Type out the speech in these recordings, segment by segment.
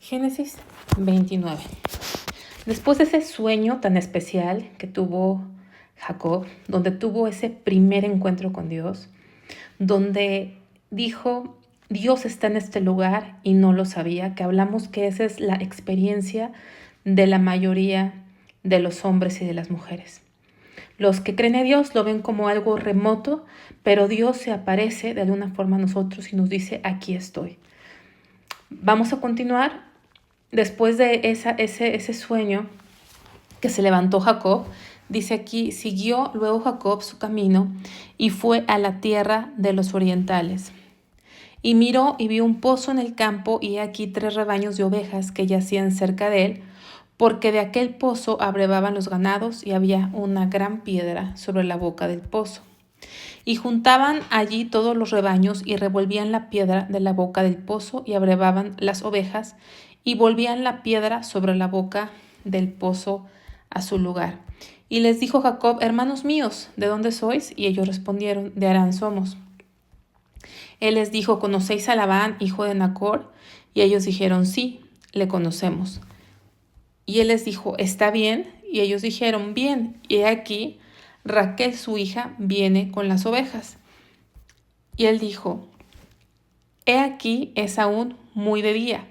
Génesis 29. Después de ese sueño tan especial que tuvo Jacob, donde tuvo ese primer encuentro con Dios, donde dijo, Dios está en este lugar y no lo sabía, que hablamos que esa es la experiencia de la mayoría de los hombres y de las mujeres. Los que creen en Dios lo ven como algo remoto, pero Dios se aparece de alguna forma a nosotros y nos dice, aquí estoy. Vamos a continuar. Después de ese sueño que se levantó Jacob, dice aquí, siguió luego Jacob su camino y fue a la tierra de los orientales. Y miró y vio un pozo en el campo y aquí 3 rebaños de ovejas que yacían cerca de él, porque de aquel pozo abrevaban los ganados y había una gran piedra sobre la boca del pozo. Y juntaban allí todos los rebaños y revolvían la piedra de la boca del pozo y abrevaban las ovejas y volvían la piedra sobre la boca del pozo a su lugar. Y les dijo Jacob, hermanos míos, ¿de dónde sois? Y ellos respondieron, de Harán somos. Él les dijo, ¿conocéis a Labán, hijo de Nacor? Y ellos dijeron, sí, le conocemos. Y él les dijo, ¿está bien? Y ellos dijeron, bien. Y he aquí, Raquel, su hija, viene con las ovejas. Y él dijo, he aquí es aún muy de día.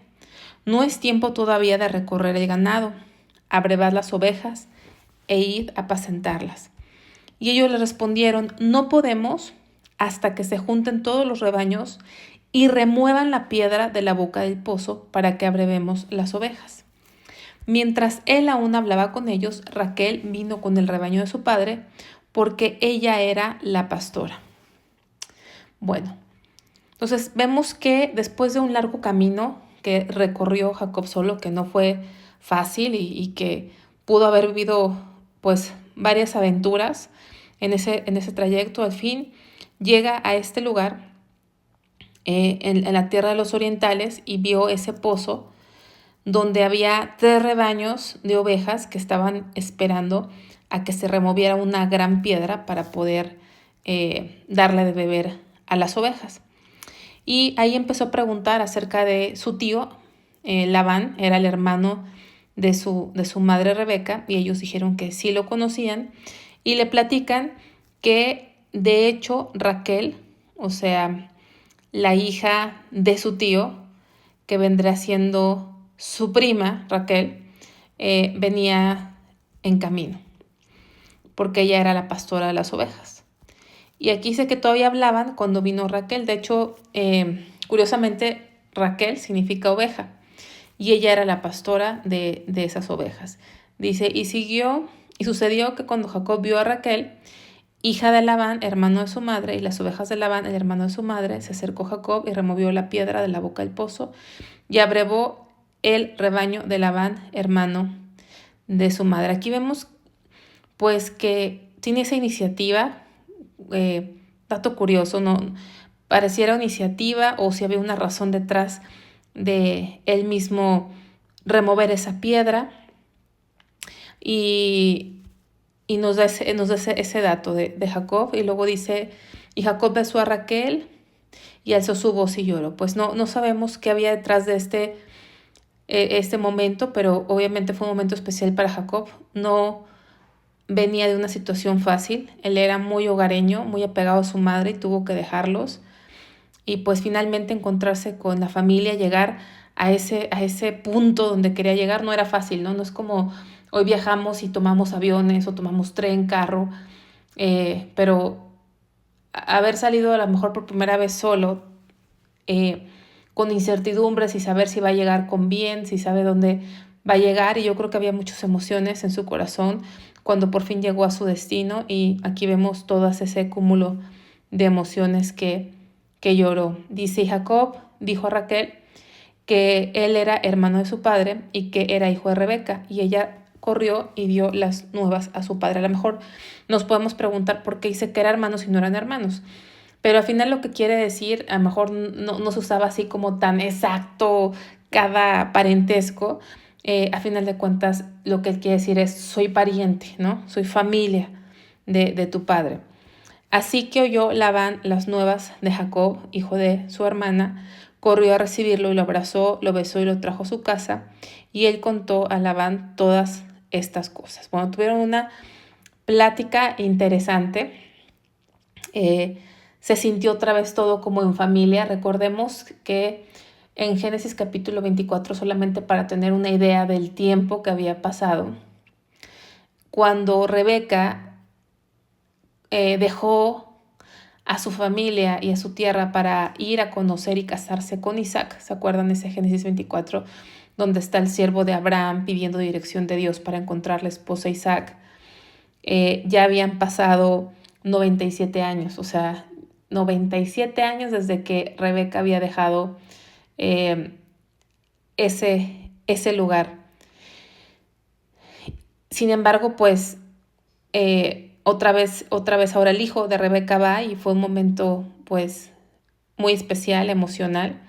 No es tiempo todavía de recorrer el ganado. Abrevad las ovejas e id a apacentarlas. Y ellos le respondieron, no podemos hasta que se junten todos los rebaños y remuevan la piedra de la boca del pozo para que abrevemos las ovejas. Mientras él aún hablaba con ellos, Raquel vino con el rebaño de su padre, porque ella era la pastora. Bueno, entonces vemos que después de un largo camino que recorrió Jacob solo, que no fue fácil y que pudo haber vivido pues varias aventuras en ese trayecto, al fin llega a este lugar en la tierra de los orientales y vio ese pozo donde había 3 rebaños de ovejas que estaban esperando a que se removiera una gran piedra para poder darle de beber a las ovejas. Y ahí empezó a preguntar acerca de su tío, Labán, era el hermano de su madre Rebeca, y ellos dijeron que sí lo conocían, y le platican que de hecho Raquel, o sea, la hija de su tío, que vendrá siendo su prima, Raquel, venía en camino, porque ella era la pastora de las ovejas. Y aquí dice que todavía hablaban cuando vino Raquel. De hecho, curiosamente, Raquel significa oveja, y ella era la pastora de esas ovejas. Dice, y sucedió que cuando Jacob vio a Raquel, hija de Labán, hermano de su madre, y las ovejas de Labán, el hermano de su madre, se acercó Jacob y removió la piedra de la boca del pozo y abrevó el rebaño de Labán, hermano de su madre. Aquí vemos pues que tiene esa iniciativa, dato curioso, no pareciera iniciativa o si había una razón detrás de él mismo remover esa piedra y nos da ese dato de Jacob. Y luego dice, y Jacob besó a Raquel y alzó su voz y lloró. Pues no sabemos qué había detrás de este momento, pero obviamente fue un momento especial para Jacob. No venía de una situación fácil, él era muy hogareño, muy apegado a su madre y tuvo que dejarlos. Y pues finalmente encontrarse con la familia, llegar a ese punto donde quería llegar, no era fácil, ¿no? No es como hoy viajamos y tomamos aviones o tomamos tren, carro, pero haber salido a lo mejor por primera vez solo, con incertidumbres y saber si va a llegar con bien, si sabe dónde va a llegar, y yo creo que había muchas emociones en su corazón cuando por fin llegó a su destino, y aquí vemos todo ese cúmulo de emociones que lloró. Dice, y Jacob dijo a Raquel que él era hermano de su padre y que era hijo de Rebeca, y ella corrió y dio las nuevas a su padre. A lo mejor nos podemos preguntar por qué dice que era hermano si no eran hermanos, pero al final lo que quiere decir, a lo mejor no se usaba así como tan exacto cada parentesco. A final de cuentas, lo que él quiere decir es, soy pariente, ¿no? Soy familia de tu padre. Así que oyó Labán las nuevas de Jacob, hijo de su hermana, corrió a recibirlo y lo abrazó, lo besó y lo trajo a su casa. Y él contó a Labán todas estas cosas. Bueno, tuvieron una plática interesante. Se sintió otra vez todo como en familia. Recordemos que en Génesis capítulo 24, solamente para tener una idea del tiempo que había pasado, cuando Rebeca dejó a su familia y a su tierra para ir a conocer y casarse con Isaac. ¿Se acuerdan ese Génesis 24? Donde está el siervo de Abraham pidiendo dirección de Dios para encontrar la esposa Isaac. Ya habían pasado 97 años, o sea, 97 años desde que Rebeca había dejado ese lugar. Sin embargo, pues otra vez ahora el hijo de Rebeca va y fue un momento pues muy especial, emocional.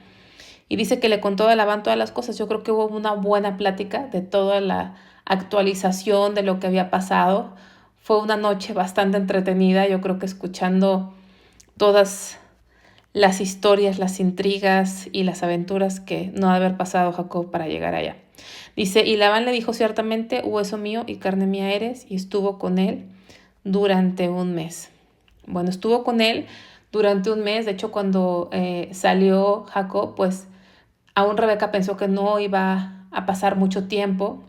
Y dice que le contó a Labán todas las cosas. Yo creo que hubo una buena plática de toda la actualización de lo que había pasado. Fue una noche bastante entretenida, yo creo que escuchando todas las historias, las intrigas y las aventuras que no ha de haber pasado Jacob para llegar allá. Dice, y Labán le dijo ciertamente, hueso mío y carne mía eres, y estuvo con él durante un mes. Bueno, estuvo con él durante un mes. De hecho, cuando salió Jacob, pues aún Rebeca pensó que no iba a pasar mucho tiempo,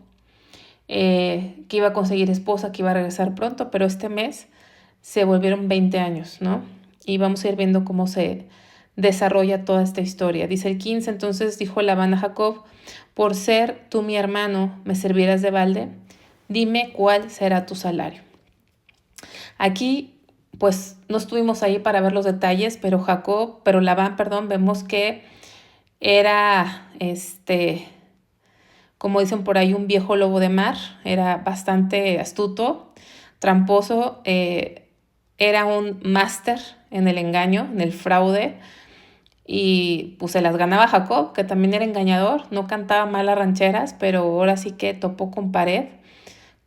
que iba a conseguir esposa, que iba a regresar pronto, pero este mes se volvieron 20 años, ¿no? Y vamos a ir viendo cómo se desarrolla toda esta historia. Dice el 15, entonces dijo Labán a Jacob, por ser tú mi hermano, ¿me servirás de balde? Dime cuál será tu salario. Aquí, pues, no estuvimos ahí para ver los detalles, pero Labán, vemos que era, como dicen por ahí, un viejo lobo de mar. Era bastante astuto, tramposo, era un máster en el engaño, en el fraude, y pues se las ganaba Jacob, que también era engañador, no cantaba mal las rancheras, pero ahora sí que topó con pared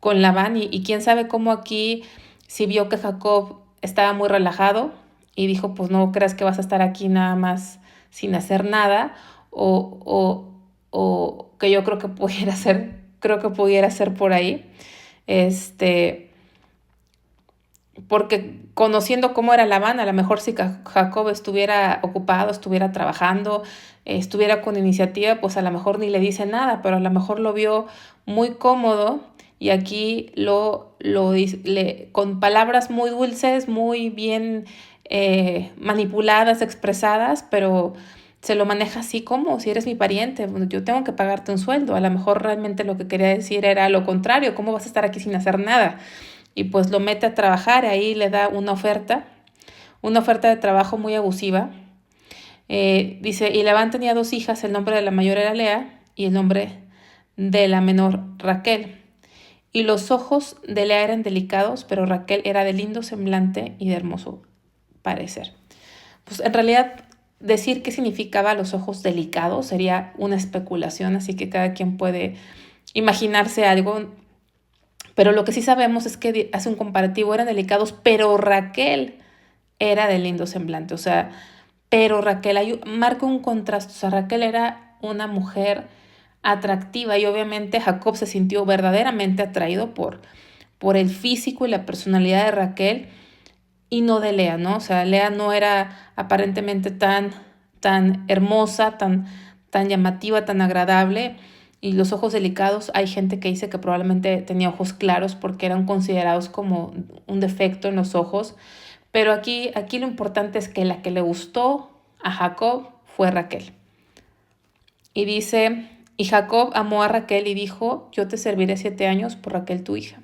con Labán, y quién sabe cómo aquí, si vio que Jacob estaba muy relajado y dijo, pues no creas que vas a estar aquí nada más sin hacer nada, o que yo creo que pudiera ser por ahí, porque conociendo cómo era Labán, a lo mejor si Jacob estuviera ocupado, estuviera trabajando, estuviera con iniciativa, pues a lo mejor ni le dice nada, pero a lo mejor lo vio muy cómodo y aquí con palabras muy dulces, muy bien manipuladas, expresadas, pero se lo maneja así como, si eres mi pariente, yo tengo que pagarte un sueldo. A lo mejor realmente lo que quería decir era lo contrario, ¿cómo vas a estar aquí sin hacer nada? Y pues lo mete a trabajar, ahí le da una oferta de trabajo muy abusiva. Dice, y Labán tenía 2 hijas, el nombre de la mayor era Lea y el nombre de la menor Raquel. Y los ojos de Lea eran delicados, pero Raquel era de lindo semblante y de hermoso parecer. Pues en realidad decir qué significaba los ojos delicados sería una especulación, así que cada quien puede imaginarse algo. Pero lo que sí sabemos es que hace un comparativo, eran delicados, pero Raquel era de lindo semblante, o sea, pero Raquel marca un contraste, o sea, Raquel era una mujer atractiva y obviamente Jacob se sintió verdaderamente atraído por el físico y la personalidad de Raquel y no de Lea, ¿no? O sea, Lea no era aparentemente tan hermosa, tan llamativa, tan agradable. Y los ojos delicados, hay gente que dice que probablemente tenía ojos claros porque eran considerados como un defecto en los ojos. Pero aquí lo importante es que la que le gustó a Jacob fue Raquel. Y dice, y Jacob amó a Raquel y dijo, yo te serviré 7 años por Raquel tu hija.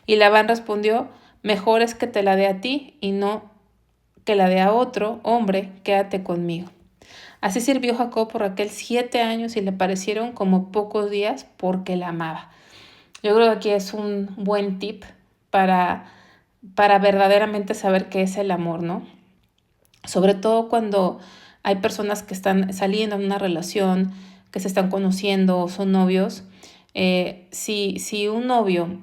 Y Labán respondió, mejor es que te la dé a ti y no que la dé a otro hombre, quédate conmigo. Así sirvió Jacob por Raquel 7 años y le parecieron como pocos días porque la amaba. Yo creo que aquí es un buen tip para verdaderamente saber qué es el amor, ¿no? Sobre todo cuando hay personas que están saliendo en una relación, que se están conociendo, son novios. Si un novio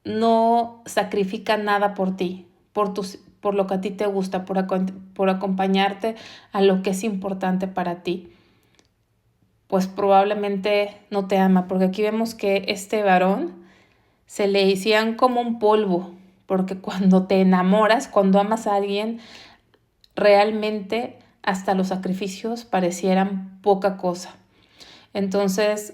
no sacrifica nada por ti, por por lo que a ti te gusta, por acompañarte a lo que es importante para ti, pues probablemente no te ama, porque aquí vemos que este varón se le hacían como un polvo, porque cuando te enamoras, cuando amas a alguien, realmente hasta los sacrificios parecieran poca cosa. Entonces,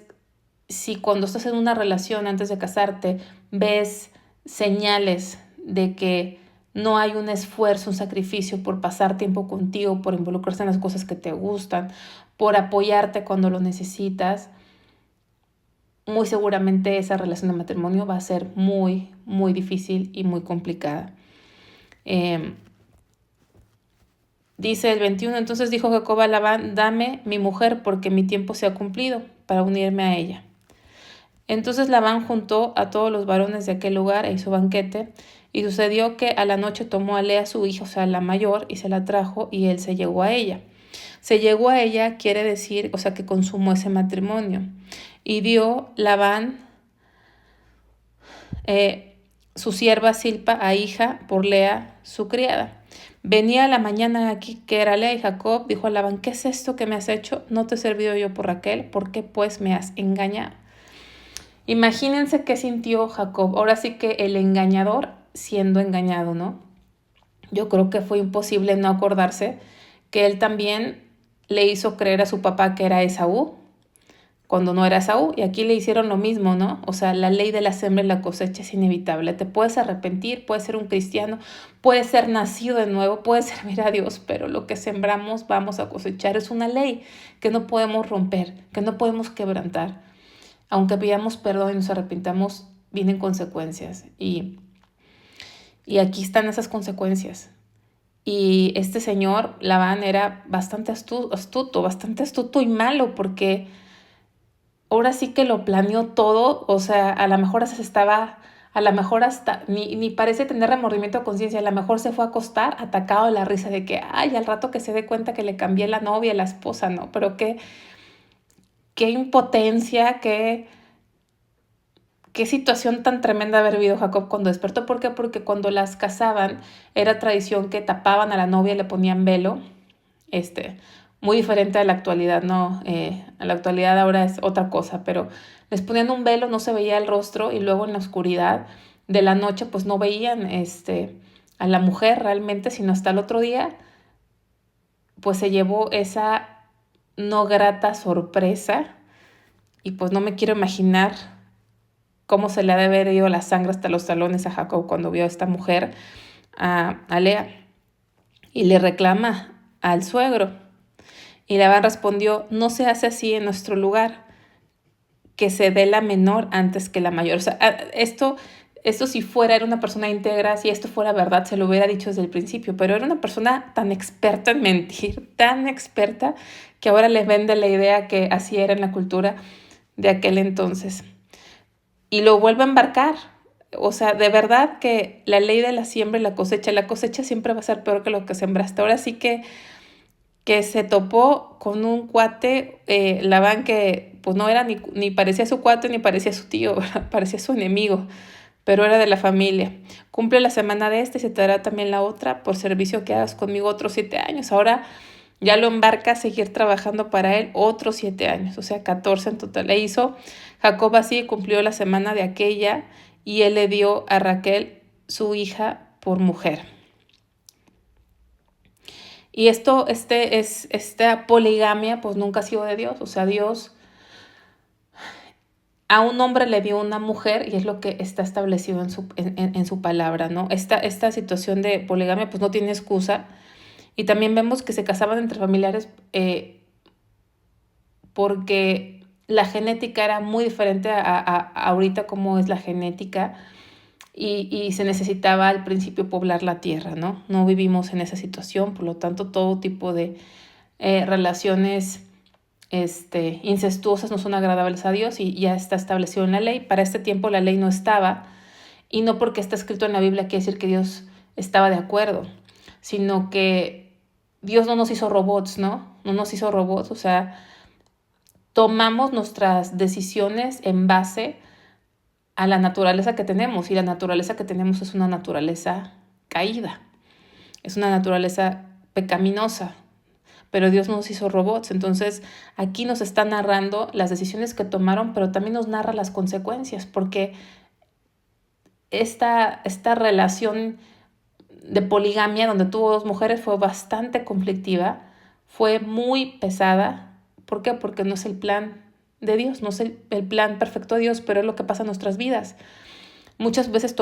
si cuando estás en una relación antes de casarte ves señales de que no hay un esfuerzo, un sacrificio por pasar tiempo contigo, por involucrarse en las cosas que te gustan, por apoyarte cuando lo necesitas, muy seguramente esa relación de matrimonio va a ser muy, muy difícil y muy complicada. Dice el 21, entonces dijo Jacob a Labán, dame mi mujer porque mi tiempo se ha cumplido para unirme a ella. Entonces Labán juntó a todos los varones de aquel lugar e hizo banquete, y sucedió que a la noche tomó a Lea su hija, o sea, la mayor, y se la trajo, y él se llegó a ella. Se llegó a ella quiere decir, o sea, que consumó ese matrimonio. Y dio Labán su sierva Silpa a hija por Lea, su criada. Venía la mañana aquí que era Lea, y Jacob dijo a Labán, ¿qué es esto que me has hecho? ¿No te he servido yo por Raquel? ¿Por qué pues me has engañado? Imagínense qué sintió Jacob. Ahora sí que el engañador siendo engañado, ¿no? Yo creo que fue imposible no acordarse que él también le hizo creer a su papá que era Esaú, cuando no era Esaú, y aquí le hicieron lo mismo, ¿no? O sea, la ley de la siembra y la cosecha es inevitable. Te puedes arrepentir, puedes ser un cristiano, puedes ser nacido de nuevo, puedes servir a Dios, pero lo que sembramos vamos a cosechar. Es una ley que no podemos romper, que no podemos quebrantar. Aunque pidamos perdón y nos arrepintamos, vienen consecuencias. Y aquí están esas consecuencias. Y este señor, Labán, era bastante astuto y malo, porque ahora sí que lo planeó todo. O sea, a lo mejor hasta ni parece tener remordimiento de conciencia. A lo mejor se fue a acostar atacado de la risa de que, ay, al rato que se dé cuenta que le cambié la novia, la esposa, ¿no? Pero qué impotencia, qué situación tan tremenda haber vivido Jacob cuando despertó. ¿Por qué? Porque cuando las casaban era tradición que tapaban a la novia y le ponían velo. Muy diferente a la actualidad, ¿no? A la actualidad ahora es otra cosa, pero les ponían un velo, no se veía el rostro, y luego en la oscuridad de la noche pues no veían a la mujer realmente, sino hasta el otro día pues se llevó esa no grata sorpresa. Y pues no me quiero imaginar cómo se le ha de haber ido la sangre hasta los talones a Jacob cuando vio a esta mujer, a Lea, y le reclama al suegro. Y Labán respondió, no se hace así en nuestro lugar, que se dé la menor antes que la mayor. O sea, esto si era una persona íntegra, si esto fuera verdad, se lo hubiera dicho desde el principio, pero era una persona tan experta en mentir, tan experta, que ahora les vende la idea que así era en la cultura de aquel entonces. Y lo vuelve a embarcar. O sea, de verdad que la ley de la siembra y la cosecha siempre va a ser peor que lo que sembraste. Ahora sí que se topó con un cuate, Labán, que pues no era ni parecía su cuate ni parecía su tío, ¿verdad? Parecía su enemigo, pero era de la familia. Cumple la semana de y se te dará también la otra por servicio que hagas conmigo otros 7 años. Ahora ya lo embarca a seguir trabajando para él otros 7 años, o sea, 14 en total. Le hizo Jacob así, cumplió la semana de aquella, y él le dio a Raquel, su hija, por mujer. Y esta poligamia pues nunca ha sido de Dios. O sea, Dios a un hombre le dio una mujer, y es lo que está establecido en su palabra, ¿no? Esta situación de poligamia pues no tiene excusa. Y también vemos que se casaban entre familiares porque la genética era muy diferente a ahorita como es la genética, y se necesitaba al principio poblar la tierra, ¿no? No vivimos en esa situación, por lo tanto todo tipo de relaciones incestuosas no son agradables a Dios, y ya está establecido en la ley. Para este tiempo la ley no estaba, y no porque está escrito en la Biblia quiere decir que Dios estaba de acuerdo, sino que Dios no nos hizo robots, ¿no? No nos hizo robots, o sea, tomamos nuestras decisiones en base a la naturaleza que tenemos, y la naturaleza que tenemos es una naturaleza caída. es una naturaleza pecaminosa, pero Dios no nos hizo robots. Entonces aquí nos está narrando las decisiones que tomaron, pero también nos narra las consecuencias, porque esta relación de poligamia donde tuvo 2 mujeres fue bastante conflictiva, fue muy pesada. ¿Por qué? Porque no es el plan de Dios, no es el plan perfecto de Dios, pero es lo que pasa en nuestras vidas. Muchas veces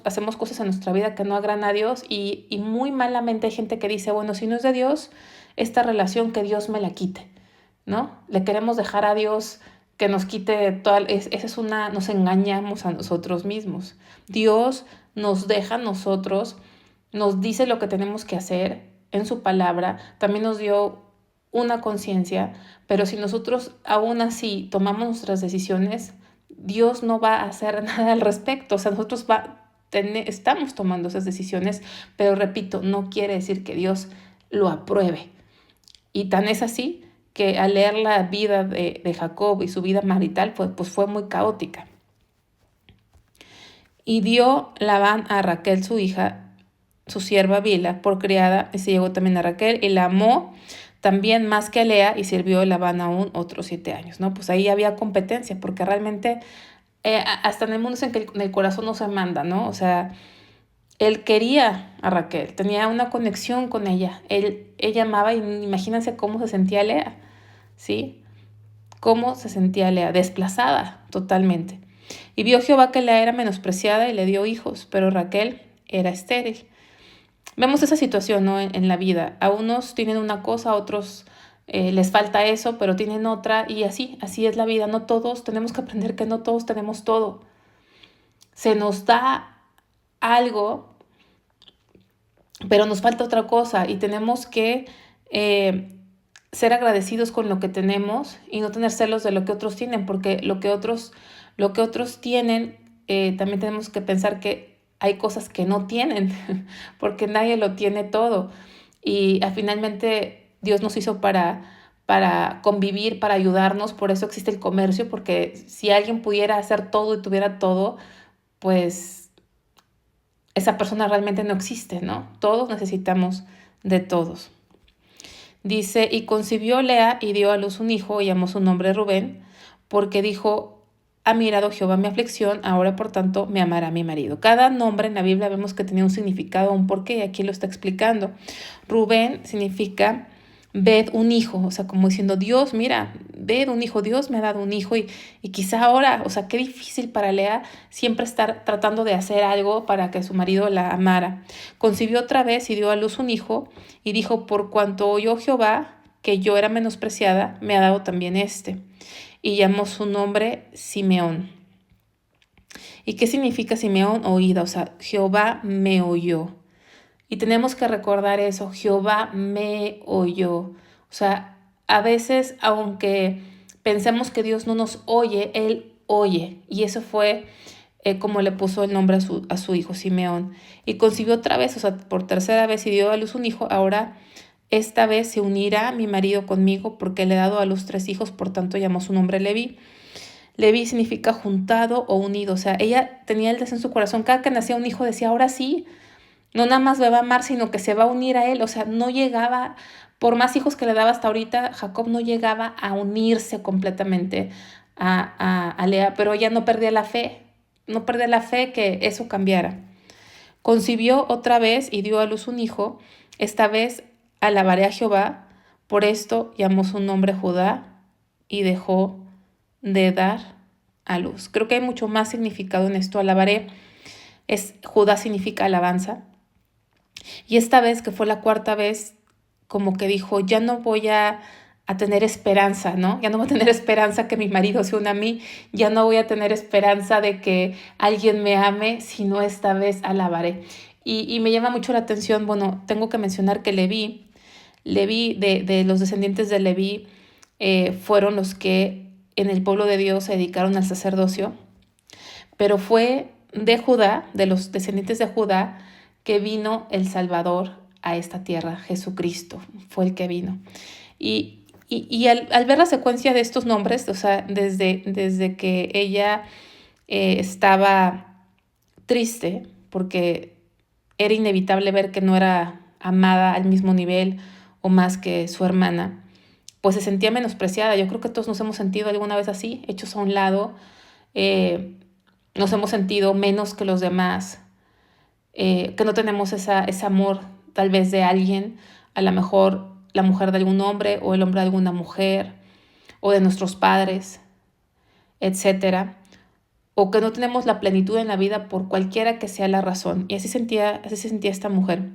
hacemos cosas en nuestra vida que no agradan a Dios y muy malamente hay gente que dice, bueno, si no es de Dios, esta relación que Dios me la quite, ¿no? Le queremos dejar a Dios que nos quite nos engañamos a nosotros mismos. Dios nos deja a nosotros, nos dice lo que tenemos que hacer en su palabra, también nos dio una conciencia, pero si nosotros aún así tomamos nuestras decisiones, Dios no va a hacer nada al respecto. O sea, nosotros estamos tomando esas decisiones, pero repito, no quiere decir que Dios lo apruebe. Y tan es así que al leer la vida de Jacob y su vida marital, pues fue muy caótica. Y dio Labán a Raquel, su hija, su sierva Bila, por criada, y se llegó también a Raquel, y la amó también más que a Lea, y sirvió Labán aún otros 7 años, ¿no? Pues ahí había competencia, porque realmente hasta en el mundo es en que el corazón no se manda, ¿no? O sea, él quería a Raquel, tenía una conexión con ella, ella amaba, y imagínense cómo se sentía Lea, ¿sí? Cómo se sentía Lea, desplazada totalmente. Y vio Jehová que Lea era menospreciada y le dio hijos, pero Raquel era estéril. Vemos esa situación, ¿no? en la vida. A unos tienen una cosa, a otros les falta eso, pero tienen otra, y así es la vida. No todos, tenemos que aprender que no todos tenemos todo. Se nos da algo, pero nos falta otra cosa, y tenemos que ser agradecidos con lo que tenemos y no tener celos de lo que otros tienen, porque lo que otros tienen, también tenemos que pensar que hay cosas que no tienen, porque nadie lo tiene todo. Y finalmente Dios nos hizo para convivir, para ayudarnos, por eso existe el comercio, porque si alguien pudiera hacer todo y tuviera todo, pues esa persona realmente no existe, ¿no? Todos necesitamos de todos. Dice, y concibió Lea y dio a luz un hijo y llamó su nombre Rubén, porque dijo, ha mirado Jehová mi aflicción, ahora por tanto me amará mi marido. Cada nombre en la Biblia vemos que tenía un significado, un porqué, y aquí lo está explicando. Rubén significa, ved un hijo, o sea, como diciendo, Dios, mira, ved un hijo, Dios me ha dado un hijo, y quizá ahora, o sea, qué difícil para Lea siempre estar tratando de hacer algo para que su marido la amara. Concibió otra vez y dio a luz un hijo, y dijo, por cuanto oyó Jehová que yo era menospreciada, me ha dado también este. Y llamó su nombre Simeón. ¿Y qué significa Simeón? Oída, o sea, Jehová me oyó. Y tenemos que recordar eso, Jehová me oyó. O sea, a veces, aunque pensemos que Dios no nos oye, Él oye. Y eso fue como le puso el nombre a su hijo Simeón. Y concibió otra vez, o sea, por tercera vez, y dio a luz un hijo. Ahora, esta vez se unirá mi marido conmigo, porque le he dado a luz 3 hijos, por tanto llamó su nombre Leví. Leví significa juntado o unido. O sea, ella tenía el deseo en su corazón. Cada que nacía un hijo decía, ahora sí, no nada más me va a amar, sino que se va a unir a él. O sea, no llegaba, por más hijos que le daba hasta ahorita, Jacob no llegaba a unirse completamente a Lea, pero ella no perdía la fe, no perdía la fe que eso cambiara. Concibió otra vez y dio a luz un hijo. Esta vez alabaré a Jehová, por esto llamó su nombre Judá y dejó de dar a luz. Creo que hay mucho más significado en esto. Alabaré, Judá significa alabanza. Y esta vez, que fue la cuarta vez, como que dijo, ya no voy a tener esperanza, ¿no? Ya no voy a tener esperanza que mi marido se una a mí, ya no voy a tener esperanza de que alguien me ame, sino esta vez alabaré. Y me llama mucho la atención, bueno, tengo que mencionar que Leví, de los descendientes de Leví, fueron los que en el pueblo de Dios se dedicaron al sacerdocio, pero fue de Judá, de los descendientes de Judá, que vino el Salvador a esta tierra. Jesucristo fue el que vino. Y al ver la secuencia de estos nombres, o sea, desde que ella estaba triste, porque era inevitable ver que no era amada al mismo nivel o más que su hermana, pues se sentía menospreciada. Yo creo que todos nos hemos sentido alguna vez así, hechos a un lado, nos hemos sentido menos que los demás, que no tenemos ese amor tal vez de alguien, a lo mejor la mujer de algún hombre o el hombre de alguna mujer o de nuestros padres, etcétera, o que no tenemos la plenitud en la vida por cualquiera que sea la razón. Y así se sentía esta mujer.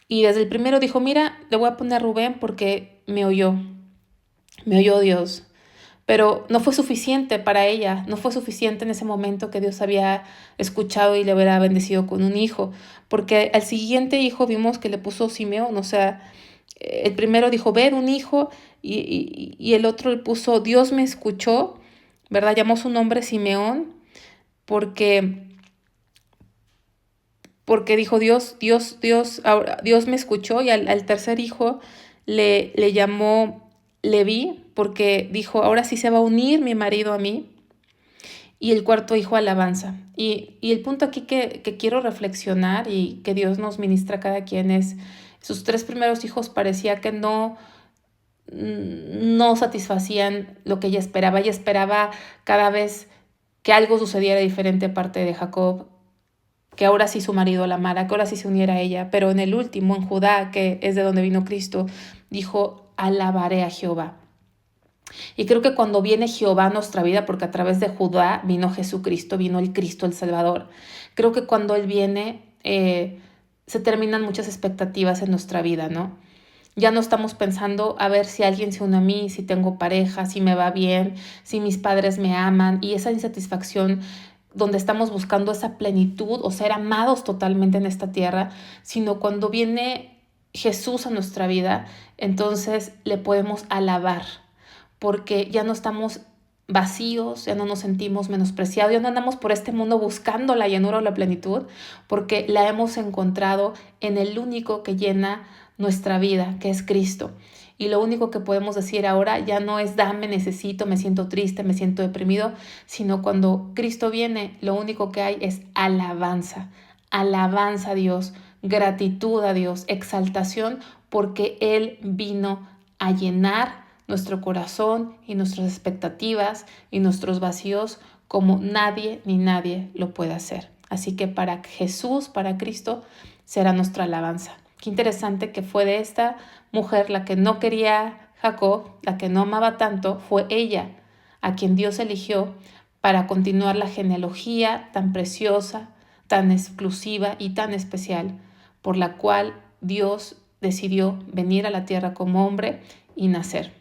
Y desde el primero dijo, mira, le voy a poner Rubén porque me oyó Dios. Pero no fue suficiente para ella, no fue suficiente en ese momento que Dios había escuchado y le hubiera bendecido con un hijo, porque al siguiente hijo vimos que le puso Simeón, o sea, el primero dijo, ver un hijo, y el otro le puso, Dios me escuchó, ¿verdad? Llamó su nombre Simeón, porque, porque dijo, Dios me escuchó, y al tercer hijo le llamó Leví, porque dijo, ahora sí se va a unir mi marido a mí. Y el cuarto hijo, Alabanza. Y el punto aquí que quiero reflexionar y que Dios nos ministra a cada quien es, sus tres primeros hijos parecía que no satisfacían lo que ella esperaba. Ella esperaba cada vez que algo sucediera diferente aparte de Jacob, que ahora sí su marido la amara, que ahora sí se uniera a ella. Pero en el último, en Judá, que es de donde vino Cristo, dijo, alabaré a Jehová. Y creo que cuando viene Jehová a nuestra vida, porque a través de Judá vino Jesucristo, vino el Cristo, el Salvador, creo que cuando Él viene se terminan muchas expectativas en nuestra vida, ¿no? Ya no estamos pensando a ver si alguien se une a mí, si tengo pareja, si me va bien, si mis padres me aman, y esa insatisfacción donde estamos buscando esa plenitud o ser amados totalmente en esta tierra, sino cuando viene Jesús a nuestra vida, entonces le podemos alabar, porque ya no estamos vacíos, ya no nos sentimos menospreciados, ya no andamos por este mundo buscando la llenura o la plenitud, porque la hemos encontrado en el único que llena nuestra vida, que es Cristo. Y lo único que podemos decir ahora ya no es dame, necesito, me siento triste, me siento deprimido, sino cuando Cristo viene, lo único que hay es alabanza, alabanza a Dios, gratitud a Dios, exaltación, porque Él vino a llenar nuestro corazón y nuestras expectativas y nuestros vacíos como nadie ni nadie lo puede hacer. Así que para Jesús, para Cristo, será nuestra alabanza. Qué interesante que fue de esta mujer la que no quería Jacob, la que no amaba tanto, fue ella a quien Dios eligió para continuar la genealogía tan preciosa, tan exclusiva y tan especial, por la cual Dios decidió venir a la tierra como hombre y nacer.